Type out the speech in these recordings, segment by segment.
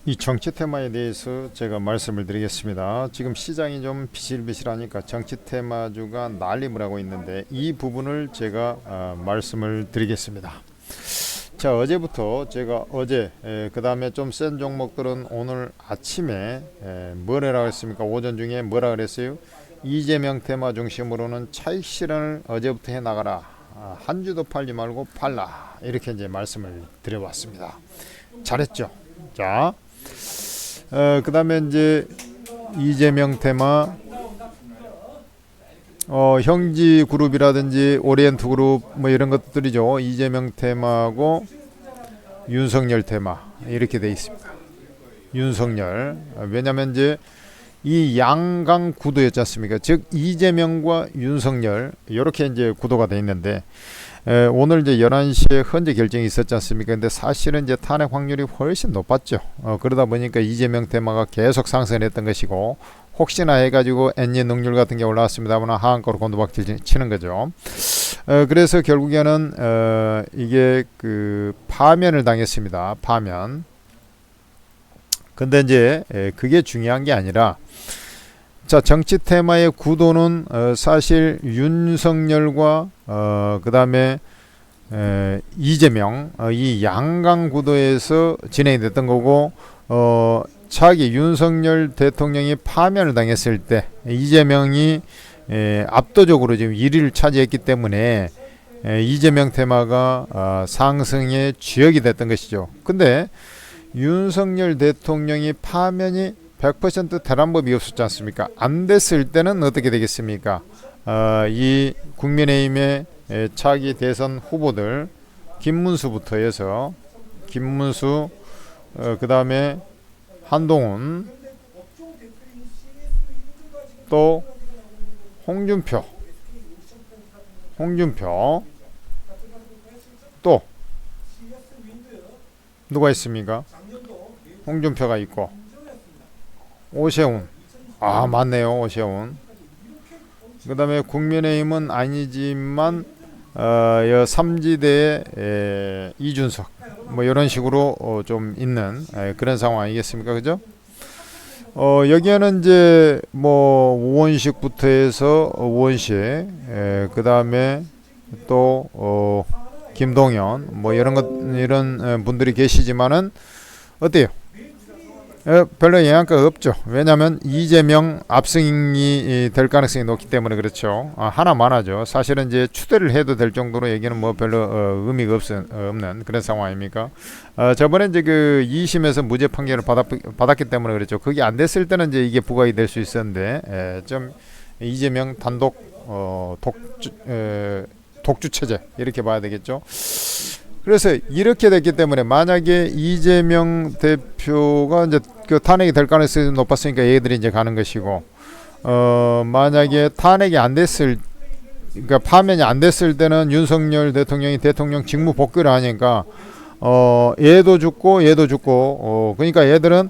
이 정치 테마에 대해서 제가 말씀을 드리겠습니다. 지금 시장이 좀 비실비실하니까 정치 테마주가 난립을 하고 있는데 이 부분을 제가 말씀을 드리겠습니다. 자, 어제부터 제가 그 다음에 좀 센 종목들은 오늘 아침에 뭐라고 했습니까? 오전 중에 뭐라 그랬어요? 이재명 테마 중심으로는 차익 실현을 어제부터 해 나가라. 한 주도 팔지 말고 팔라. 이렇게 이제 말씀을 드려봤습니다. 잘했죠? 자, 그 다음에 이제 이재명 테마, 형지 그룹이라든지 오리엔트 그룹 뭐 이런 것들이죠. 이재명 테마고 윤석열 테마 이렇게 돼 있습니다. 윤석열. 왜냐면 이제 이 양강 구도였지 않습니까? 즉 이재명과 윤석열 이렇게 이제 구도가 돼 있는데 오늘 이제 11시에 헌재 결정이 있었지 않습니까? 근데 사실은 이제 탄핵 확률이 훨씬 높았죠. 그러다 보니까 이재명 테마가 계속 상승했던 것이고 혹시나 해가지고 엔진 능률 같은 게 올라왔습니다만 하한가로 곤두박질 치는 거죠. 그래서 결국에는 이게 그 파면을 당했습니다. 파면. 근데 이제 그게 중요한 게 아니라 자, 정치 테마의 구도는 사실 윤석열과 그 다음에 이재명 이 양강 구도에서 진행이 됐던 거고 차기 윤석열 대통령이 파면을 당했을 때 이재명이 압도적으로 지금 1위를 차지했기 때문에 이재명 테마가 상승의 주역이 됐던 것이죠. 근데 윤석열 대통령이 파면이 100% 되란 법이 없었지 않습니까? 안 됐을 때는 어떻게 되겠습니까? 이 국민의힘의 차기 대선 후보들 김문수부터 해서 김문수 그 다음에 한동훈 또 홍준표 또 누가 있습니까? 홍준표가 있고 오세훈 맞네요. 오세훈 그 다음에 국민의힘은 아니지만 삼지대의 이준석 뭐 이런 식으로 좀 있는 그런 상황 아니겠습니까? 그죠? 여기에는 이제 뭐 우원식부터 해서 우원식 그 다음에 또 김동연 뭐 이런 분들이 계시지만은 어때요? 별로 영향가 없죠. 왜냐하면 이재명 압승이 될 가능성이 높기 때문에 그렇죠. 하나만 하죠. 사실은 이제 추대를 해도 될 정도로 얘기는 뭐 별로 의미가 없는 그런 상황 아닙니까? 저번에 이제 그 2심에서 무죄 판결을 받았기 때문에 그렇죠. 그게 안 됐을 때는 이제 이게 부각이 될 수 있었는데 좀 이재명 단독 독주 체제 이렇게 봐야 되겠죠. 그래서 이렇게 됐기 때문에 만약에 이재명 대표가 이제 그 탄핵이 될 가능성이 높았으니까 얘들이 이제 가는 것이고 만약에 탄핵이 안 됐을 그러니까 파면이 안 됐을 때는 윤석열 대통령이 대통령 직무 복귀를 하니까 얘도 죽고 그러니까 얘들은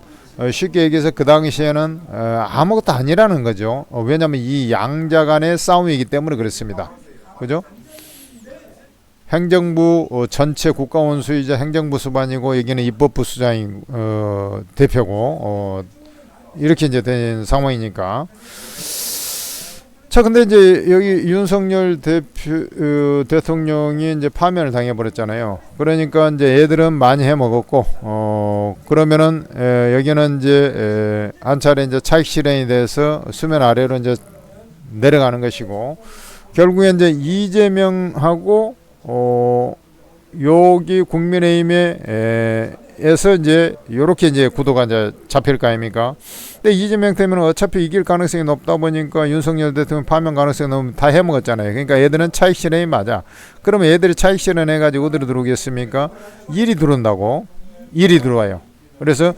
쉽게 얘기해서 그 당시에는 아무것도 아니라는 거죠. 왜냐하면 이 양자 간의 싸움이기 때문에 그렇습니다. 그죠? 행정부 전체 국가원수이자 행정부 수반이고 여기는 입법부 수장인 대표고 이렇게 이제 된 상황이니까. 자, 근데 이제 여기 윤석열 대통령이 이제 파면을 당해버렸잖아요. 그러니까 이제 애들은 많이 해먹었고 그러면은 여기는 이제 한 차례 이제 차익 실현이 돼서 수면 아래로 이제 내려가는 것이고 결국에 이제 이재명하고 여기 국민의힘에서 이제 요렇게 이제 구도가 이제 잡힐 거 아닙니까? 근데 이재명 때문에 어차피 이길 가능성이 높다 보니까 윤석열 대통령 파면 가능성이 너무 다 해먹었잖아요. 그러니까 얘들은 차익 실현이 맞아. 그러면 얘들이 차익 실현 해가지고 어디로 들어오겠습니까? 1이 들어온다고. 1이 들어와요. 그래서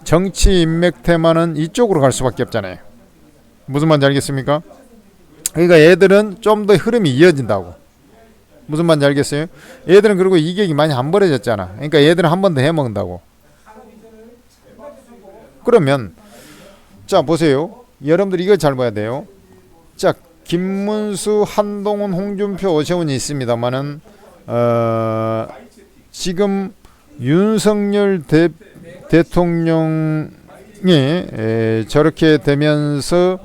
정치 인맥 테마는 이쪽으로 갈 수밖에 없잖아요. 무슨 말인지 알겠습니까? 그러니까 얘들은 좀 더 흐름이 이어진다고. 무슨 말인지 알겠어요? 얘들은 그리고 이격이 많이 안 벌어졌잖아. 그러니까 얘들은 한 번 더 해먹는다고. 그러면 자 보세요. 여러분들 이걸 잘 봐야 돼요. 자 김문수, 한동훈, 홍준표, 오세훈이 있습니다만은 지금 윤석열 대통령이 저렇게 되면서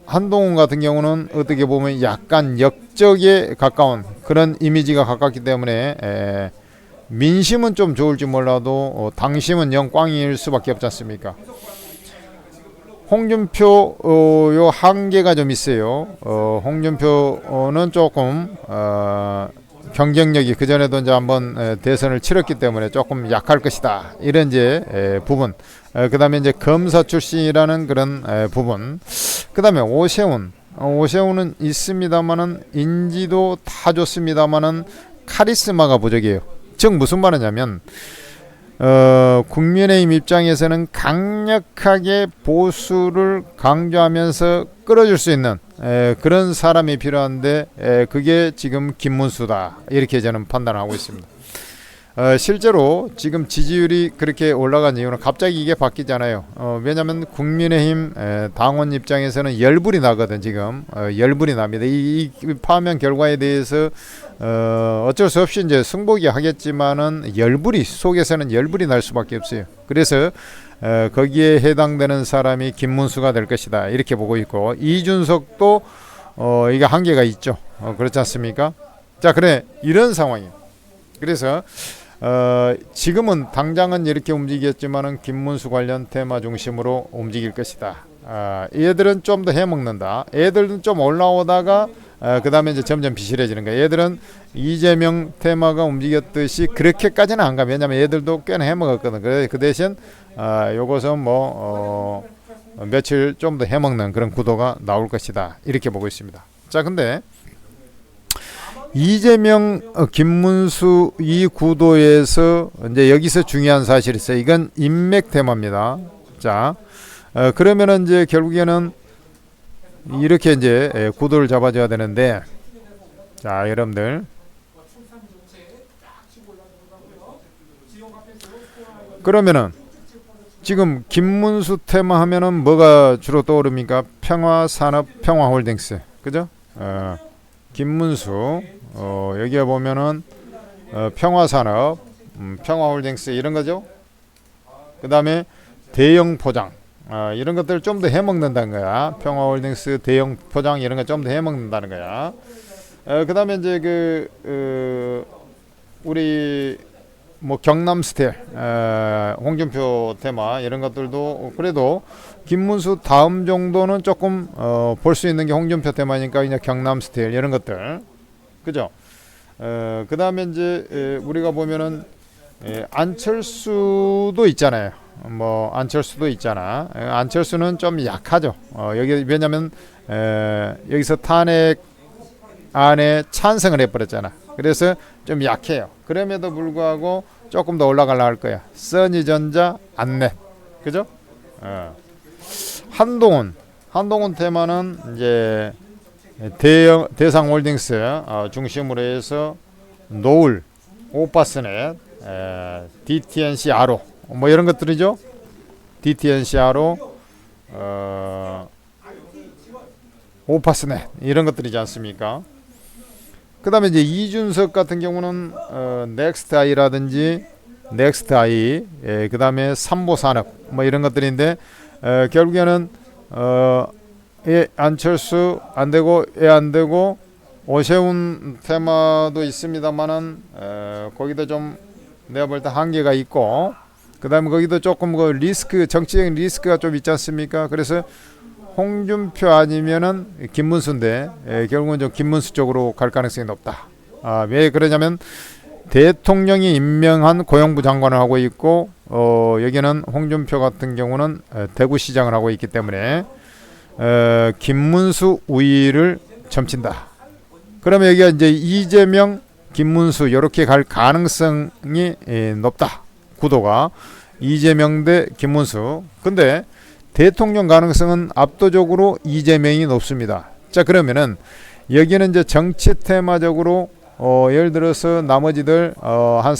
한동훈 같은 경우는 어떻게 보면 약간 역적에 가까운 그런 이미지가 가깝기 때문에 민심은 좀 좋을지 몰라도 당심은 영 꽝일 수밖에 없지 않습니까? 홍준표 요 한계가 좀 있어요. 홍준표는 조금 경쟁력이 그 전에도 이제 한번 대선을 치렀기 때문에 조금 약할 것이다. 이런 이제 부분. 그다음에 이제 검사 출신이라는 그런 부분. 그다음에 오세훈은 있습니다만은 인지도 다 좋습니다만은 카리스마가 부족해요. 즉 무슨 말이냐면 국민의힘 입장에서는 강력하게 보수를 강조하면서 끌어줄 수 있는 그런 사람이 필요한데 그게 지금 김문수다 이렇게 저는 판단하고 있습니다. 실제로 지금 지지율이 그렇게 올라간 이유는 갑자기 이게 바뀌잖아요. 왜냐하면 국민의힘 당원 입장에서는 열불이 나거든. 지금 열불이 납니다. 이 파면 결과에 대해서 어쩔 수 없이 이제 승복이 하겠지만은 열불이 속에서는 열불이 날 수밖에 없어요. 그래서 거기에 해당되는 사람이 김문수가 될 것이다 이렇게 보고 있고, 이준석도 이게 한계가 있죠. 그렇지 않습니까? 자, 그래 이런 상황이에요. 그래서 지금은 당장은 이렇게 움직였지만은 김문수 관련 테마 중심으로 움직일 것이다. 얘들은 좀 더 해먹는다. 애들은 좀 올라오다가 그 다음에 이제 점점 비실해지는 거야. 얘들은 이재명 테마가 움직였듯이 그렇게까지는 안 가. 왜냐면 얘들도 꽤나 해먹었거든. 그래 그 대신 요것은 뭐 며칠 좀 더 해먹는 그런 구도가 나올 것이다. 이렇게 보고 있습니다. 자, 근데 이재명, 김문수 이 구도에서 이제 여기서 중요한 사실이 있어요. 이건 인맥 테마입니다. 자, 그러면은 이제 결국에는 이렇게 이제 구도를 잡아줘야 되는데, 자, 여러분들. 그러면은 지금 김문수 테마 하면은 뭐가 주로 떠오릅니까? 평화산업, 평화홀딩스. 그죠? 김문수, 여기에 보면은 평화산업, 평화홀딩스 이런 거죠. 그 다음에 대형 포장, 이런 것들을 좀 더 해먹는다는 거야. 평화홀딩스, 대형 포장 이런 거 좀 더 해먹는다는 거야. 그 다음에 이제 우리 뭐 경남 스타일, 홍준표 테마 이런 것들도 그래도 김문수 다음 정도는 조금 볼 수 있는 게 홍준표 테마니까 이제 경남 스타일 이런 것들, 그죠? 그 다음에 이제 우리가 보면은 안철수도 있잖아요. 뭐 안철수도 있잖아. 안철수는 좀 약하죠. 여기 왜냐면 여기서 탄핵 안에 찬성을 해버렸잖아. 그래서 좀 약해요. 그럼에도 불구하고 조금 더 올라가려 할 거야. 써니전자 안내, 그죠? 한동훈 테마는 이제 대상홀딩스 중심으로 해서 노을, 오파스넷, DTNC 아로 뭐 이런 것들이죠. DTNC 아로, 오파스넷 이런 것들이지 않습니까? 그 다음에 이제 이준석 같은 경우는 넥스트아이라든지 넥스트아이, 그 다음에 삼보산업 뭐 이런 것들인데 결국에는 안철수 안되고 안되고 오세훈 테마도 있습니다만은 거기도 좀 내가 볼 때 한계가 있고, 그 다음에 거기도 조금 그 리스크, 정치적인 리스크가 좀 있지 않습니까? 그래서 홍준표 아니면은 김문수인데 결국은 좀 김문수 쪽으로 갈 가능성이 높다. 왜 그러냐면 대통령이 임명한 고용부 장관을 하고 있고, 여기는 홍준표 같은 경우는 대구시장을 하고 있기 때문에 김문수 우위를 점친다. 그러면 여기가 이제 이재명, 김문수 이렇게 갈 가능성이 높다. 구도가 이재명 대 김문수. 근데 대통령 가능성은 압도적으로 이재명이 높습니다. 자, 그러면은 여기는 이제 정치 테마적으로 예를 들어서 나머지들 한 2,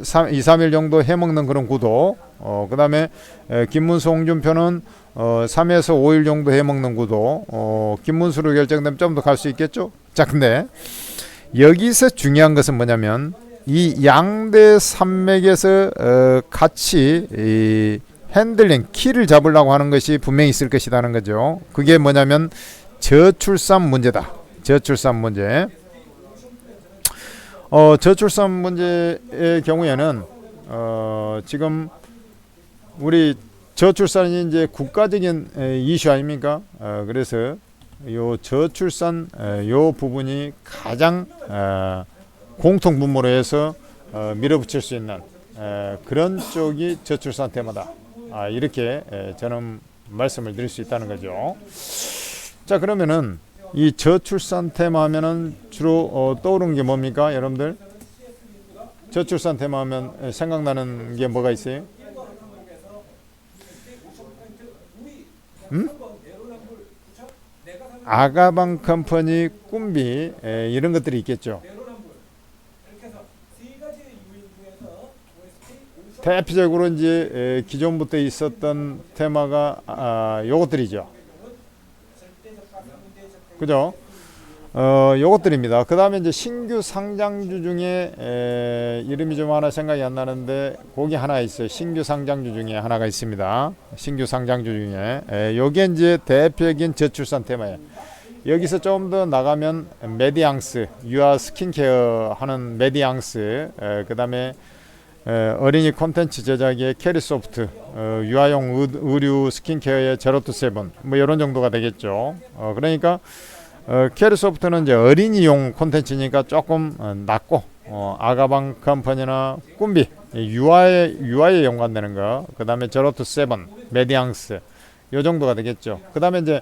3일 정도 해먹는 그런 구도, 그 다음에 김문수, 홍준표는 3에서 5일 정도 해먹는 구도, 김문수로 결정되면 좀 더 갈 수 있겠죠. 자, 근데 여기서 중요한 것은 뭐냐면 이 양대 산맥에서 같이 이 핸들링 키를 잡으려고 하는 것이 분명히 있을 것이라는 거죠. 그게 뭐냐면 저출산 문제다. 저출산 문제. 저출산 문제의 경우에는 지금 우리 저출산이 이제 국가적인 이슈 아닙니까? 그래서 요 저출산 요 부분이 가장 공통 분모로 해서 밀어붙일 수 있는 그런 쪽이 저출산 테마다. 이렇게 저는 말씀을 드릴 수 있다는 거죠. 자, 그러면은 이 저출산 테마 하면은 주로 떠오르는 게 뭡니까, 여러분들? 저출산 테마 하면 생각나는 게 뭐가 있어요? 아가방 컴퍼니, 꿈비 이런 것들이 있겠죠. 대표적으로 이제 기존부터 있었던 테마가 요것들이죠. 그죠? 요것들입니다. 그 다음에 이제 신규 상장주 중에 이름이 좀 하나 생각이 안 나는데 거기 하나 있어요. 신규 상장주 중에 하나가 있습니다. 신규 상장주 중에 요게 이제 대표적인 저출산 테마예요. 여기서 좀 더 나가면 메디앙스, 유아 스킨케어 하는 메디앙스, 그 다음에 어린이 콘텐츠 제작의 캐리소프트, 유아용 의류 스킨케어의 제로투세븐, 뭐 이런 정도가 되겠죠. 그러니까 캐리소프트는 이제 어린이용 콘텐츠니까 조금 낮고, 아가방 컴퍼니나 꿈비, 유아에 연관되는 거, 그 다음에 제로투세븐, 메디앙스, 요 정도가 되겠죠. 그 다음에 이제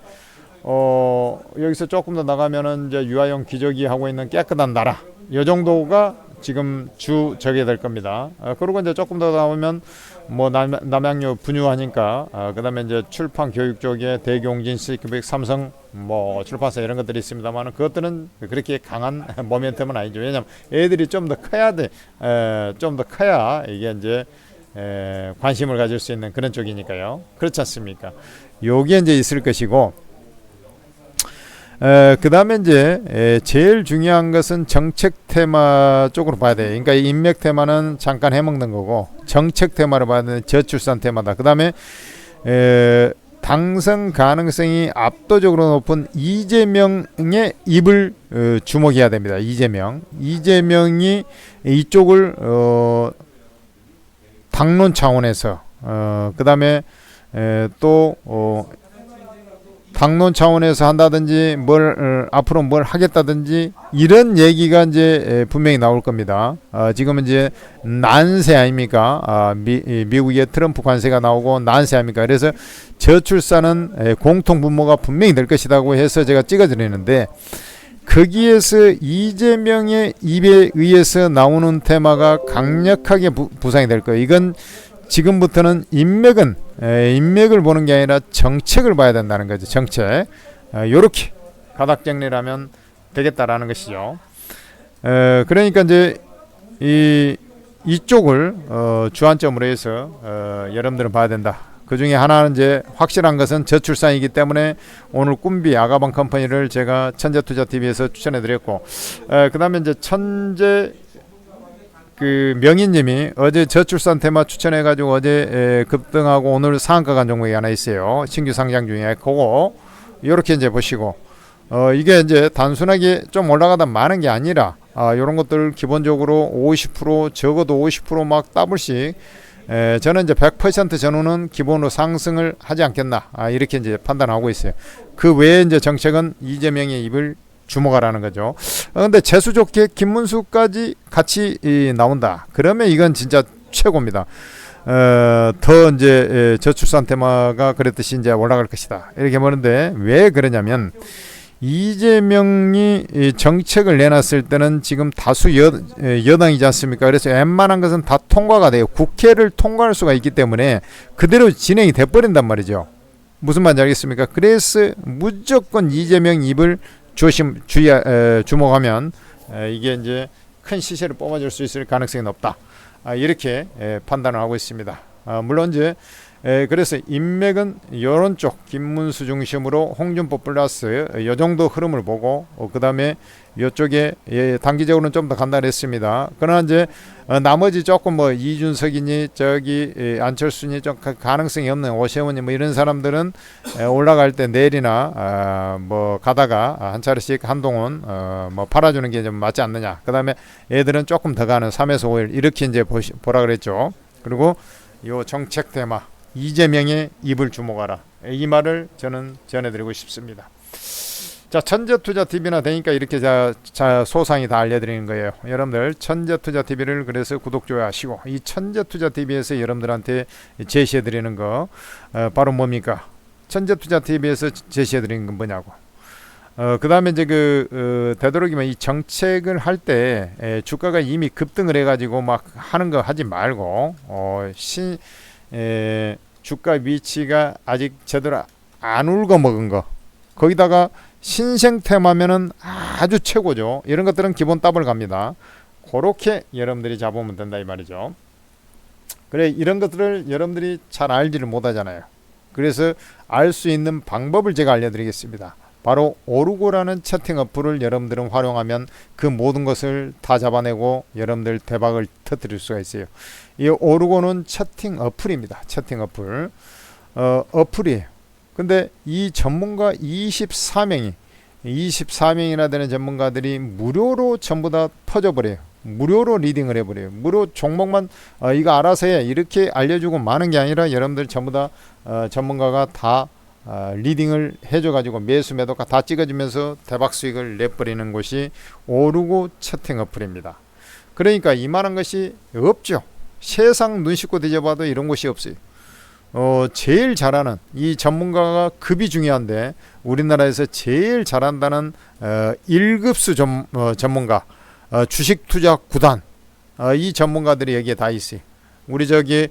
여기서 조금 더 나가면은 이제 유아용 기저귀 하고 있는 깨끗한 나라, 요 정도가 지금 주 저게 될 겁니다. 그리고 이제 조금 더 나오면 뭐 남양유 분유하니까 그다음에 이제 출판 교육 쪽에 대경진, 시크빅, 삼성 뭐 출판사 이런 것들이 있습니다만 그것들은 그렇게 강한 모멘텀은 아니죠. 왜냐하면 애들이 좀 더 커야 돼. 좀 더 커야 이게 이제 관심을 가질 수 있는 그런 쪽이니까요. 그렇지 않습니까? 요게 이제 있을 것이고. 그 다음에 이제 제일 중요한 것은 정책 테마 쪽으로 봐야 돼요. 그러니까 인맥 테마는 잠깐 해먹는 거고 정책 테마로 봐야 되는 저출산 테마다. 그 다음에 당선 가능성이 압도적으로 높은 이재명의 입을 주목해야 됩니다. 이재명이 이쪽을 당론 차원에서 그 다음에 또 당론 차원에서 한다든지 앞으로 뭘 하겠다든지 이런 얘기가 이제 분명히 나올 겁니다. 지금은 이제 난세 아닙니까? 미국의 트럼프 관세가 나오고 난세 아닙니까? 그래서 저출산은 공통 분모가 분명히 될 것이라고 해서 제가 찍어드리는데 거기에서 이재명의 입에 의해서 나오는 테마가 강력하게 부상이 될 거예요. 이건 지금부터는 인맥을 보는 게 아니라 정책을 봐야 된다는 거죠. 정책. 요렇게 가닥 정리를 하면 되겠다라는 것이죠. 그러니까 이제 이쪽을 주안점으로 해서 여러분들은 봐야 된다. 그 중에 하나는 이제 확실한 것은 저출산이기 때문에 오늘 꿈비 아가방 컴퍼니를 제가 천재투자TV에서 추천해 드렸고, 그 다음에 이제 천재 그 명희님이 어제 저출산 테마 추천해가지고 어제 급등하고 오늘 상한가 간 종목이 하나 있어요. 신규 상장 중에 그거 이렇게 이제 보시고 이게 이제 단순하게 좀 올라가다 마는 게 아니라 이런 것들 기본적으로 50% 적어도 50% 더블씩 저는 이제 100% 전후는 기본으로 상승을 하지 않겠나 이렇게 이제 판단하고 있어요. 그 외에 이제 정책은 이재명의 입을 주목하라는 거죠. 근데 재수 좋게 김문수까지 같이 나온다. 그러면 이건 진짜 최고입니다. 더 이제 저출산 테마가 그랬듯이 이제 올라갈 것이다. 이렇게 보는데 왜 그러냐면 이재명이 정책을 내놨을 때는 지금 다수 여당이지 않습니까? 그래서 웬만한 것은 다 통과가 돼요. 국회를 통과할 수가 있기 때문에 그대로 진행이 돼버린단 말이죠. 무슨 말인지 알겠습니까? 그래서 무조건 이재명 입을 주목하면 이게 이제 큰 시세를 뽑아줄 수 있을 가능성이 높다. 이렇게 판단을 하고 있습니다. 물론 이제 그래서 인맥은 이런 쪽 김문수 중심으로 홍준표 플러스 요 정도 흐름을 보고 그 다음에 이쪽에 단기적으로는 좀 더 간다 했습니다. 그러나 이제 나머지 조금 뭐 이준석이니 저기 안철수니 좀 가능성이 없는 오세훈이 뭐 이런 사람들은 올라갈 때 내리나 뭐 가다가 한 차례씩 한동훈 뭐 팔아주는 게 좀 맞지 않느냐. 그 다음에 애들은 조금 더 가는 3에서 5일 이렇게 이제 보라 그랬죠. 그리고 요 정책 테마 이재명의 입을 주목하라. 이 말을 저는 전해드리고 싶습니다. 자, 천재투자TV나 되니까 이렇게 소상히 다 알려드리는 거예요. 여러분들 천재투자TV를 그래서 구독, 좋아하시고 이 천재투자TV에서 여러분들한테 제시해드리는 거 바로 뭡니까? 천재투자TV에서 제시해드리는 건 뭐냐고. 그 다음에 이제 되도록이면 이 정책을 할 때 주가가 이미 급등을 해가지고 막 하는 거 하지 말고 주가 위치가 아직 제대로 안 울고 먹은 거 거기다가 신생 테마면은 아주 최고죠. 이런 것들은 기본 더블 갑니다. 그렇게 여러분들이 잡으면 된다 이 말이죠. 그래 이런 것들을 여러분들이 잘 알지를 못하잖아요. 그래서 알 수 있는 방법을 제가 알려드리겠습니다. 바로 오르고라는 채팅 어플을 여러분들은 활용하면 그 모든 것을 다 잡아내고 여러분들 대박을 터뜨릴 수가 있어요. 이 오르고는 채팅 어플입니다. 채팅 어플 어플이에요. 근데 이 전문가 24명이나 되는 전문가들이 무료로 전부 다 퍼져버려요. 무료로 리딩을 해버려요. 무료 종목만 이거 알아서 해 이렇게 알려주고 마는 게 아니라 여러분들 전부 다 전문가가 다 리딩을 해줘가지고 매수 매도가 다 찍어주면서 대박 수익을 내버리는 곳이 오르고 채팅 어플입니다. 그러니까 이만한 것이 없죠. 세상 눈 씻고 뒤져봐도 이런 곳이 없어요. 제일 잘하는 이 전문가가 급이 중요한데 우리나라에서 제일 잘한다는 1급수 전문가 주식 투자 구단 이 전문가들이 여기에 다 있어요. 우리 저기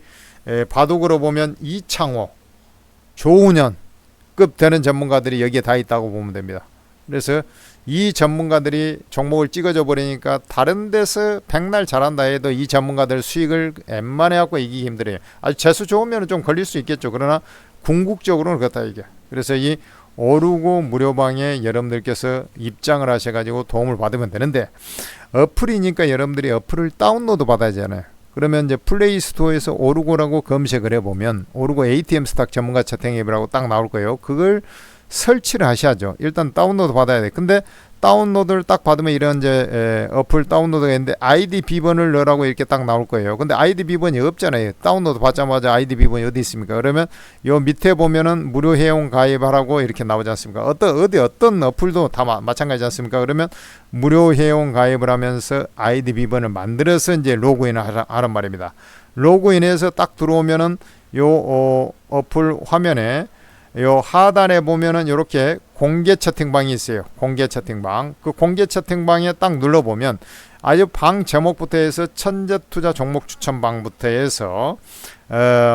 바둑으로 보면 이창호, 조훈현 급 되는 전문가들이 여기에 다 있다고 보면 됩니다. 그래서 이 전문가들이 종목을 찍어줘 버리니까 다른 데서 백날 잘한다 해도 이 전문가들 수익을 웬만해 갖고 이기기 힘들어요. 아주 재수 좋으면 좀 걸릴 수 있겠죠. 그러나 궁극적으로는 그렇다 이게. 그래서 이 오르고 무료방에 여러분들께서 입장을 하셔가지고 도움을 받으면 되는데 어플이니까 여러분들이 어플을 다운로드 받아야 하잖아요. 그러면 이제 플레이 스토어에서 오르고라고 검색을 해보면 오르고 ATM 스탁 전문가 채팅 앱이라고 딱 나올 거예요. 그걸 설치를 하셔야죠. 일단 다운로드 받아야 돼. 근데 다운로드를 딱 받으면 이런 이제 어플 다운로드가 있는데 아이디 비번을 넣으라고 이렇게 딱 나올 거예요. 근데 아이디 비번이 없잖아요. 다운로드 받자마자 아이디 비번이 어디 있습니까? 그러면 요 밑에 보면은 무료 회원 가입하라고 이렇게 나오지 않습니까? 어떤 어플도 다 마찬가지지 않습니까? 그러면 무료 회원 가입을 하면서 아이디 비번을 만들어서 이제 로그인을 하란 말입니다. 로그인해서 딱 들어오면은 요 어플 화면에 요 하단에 보면은 이렇게 공개 채팅방이 있어요. 공개 채팅방. 그 공개 채팅방에 딱 눌러보면 아주 방 제목부터 해서 천재투자 종목 추천방부터 해서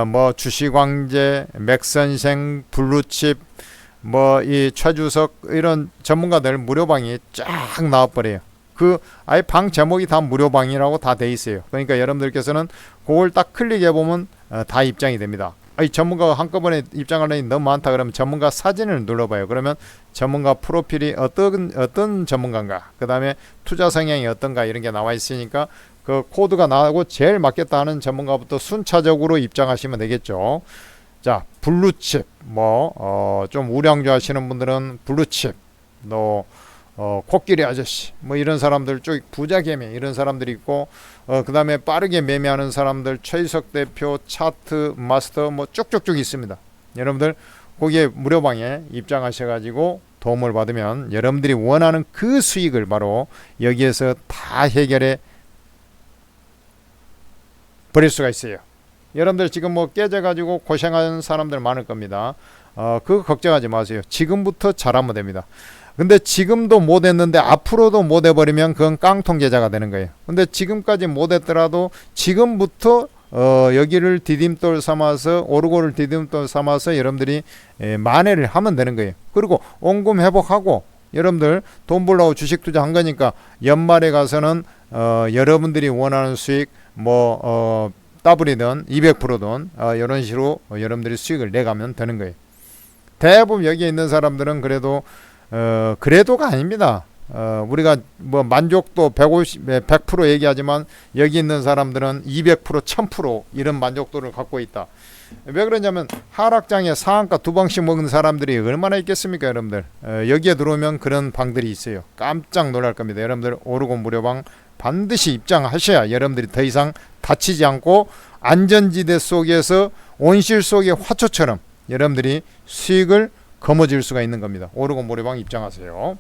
뭐 주식왕제, 맥선생, 블루칩, 뭐 이 최주석 이런 전문가들 무료방이 쫙 나와버려요. 그 아예 방 제목이 다 무료방이라고 다 돼 있어요. 그러니까 여러분들께서는 그걸 딱 클릭해 보면 다 입장이 됩니다. 이 전문가가 한꺼번에 입장하려니 너무 많다 그러면 전문가 사진을 눌러봐요. 그러면 전문가 프로필이 어떤 전문가인가, 그 다음에 투자 성향이 어떤가 이런 게 나와 있으니까 그 코드가 나오고 제일 맞겠다 하는 전문가부터 순차적으로 입장하시면 되겠죠. 자, 블루칩 좀 우량주 하시는 분들은 블루칩, 코끼리 아저씨 뭐 이런 사람들 쭉 부자 개미 이런 사람들이 있고 그 다음에 빠르게 매매하는 사람들 최희석 대표 차트 마스터 뭐 쭉쭉쭉 있습니다. 여러분들 거기에 무료방에 입장하셔가지고 도움을 받으면 여러분들이 원하는 그 수익을 바로 여기에서 다 해결해 버릴 수가 있어요. 여러분들 지금 뭐 깨져가지고 고생하는 사람들 많을 겁니다. 그거 걱정하지 마세요. 지금부터 잘하면 됩니다. 근데 지금도 못했는데 앞으로도 못해버리면 그건 깡통 계좌가 되는 거예요. 근데 지금까지 못했더라도 지금부터 여기를 디딤돌 삼아서 오르고를 디딤돌 삼아서 여러분들이 만회를 하면 되는 거예요. 그리고 원금 회복하고 여러분들 돈 벌려고 주식 투자한 거니까 연말에 가서는 여러분들이 원하는 수익 더블이든 200%든 이런 식으로 여러분들이 수익을 내가면 되는 거예요. 대부분 여기에 있는 사람들은 그래도가 아닙니다. 우리가 뭐 만족도 100% 얘기하지만 여기 있는 사람들은 200%, 1000% 이런 만족도를 갖고 있다. 왜 그러냐면 하락장에 상한가 2방씩 먹는 사람들이 얼마나 있겠습니까, 여러분들. 여기에 들어오면 그런 방들이 있어요. 깜짝 놀랄 겁니다. 여러분들 오르고 무료방 반드시 입장하셔야 여러분들이 더 이상 다치지 않고 안전지대 속에서 온실 속의 화초처럼 여러분들이 수익을 거머쥘 수가 있는 겁니다. 오르고 무료방 입장하세요.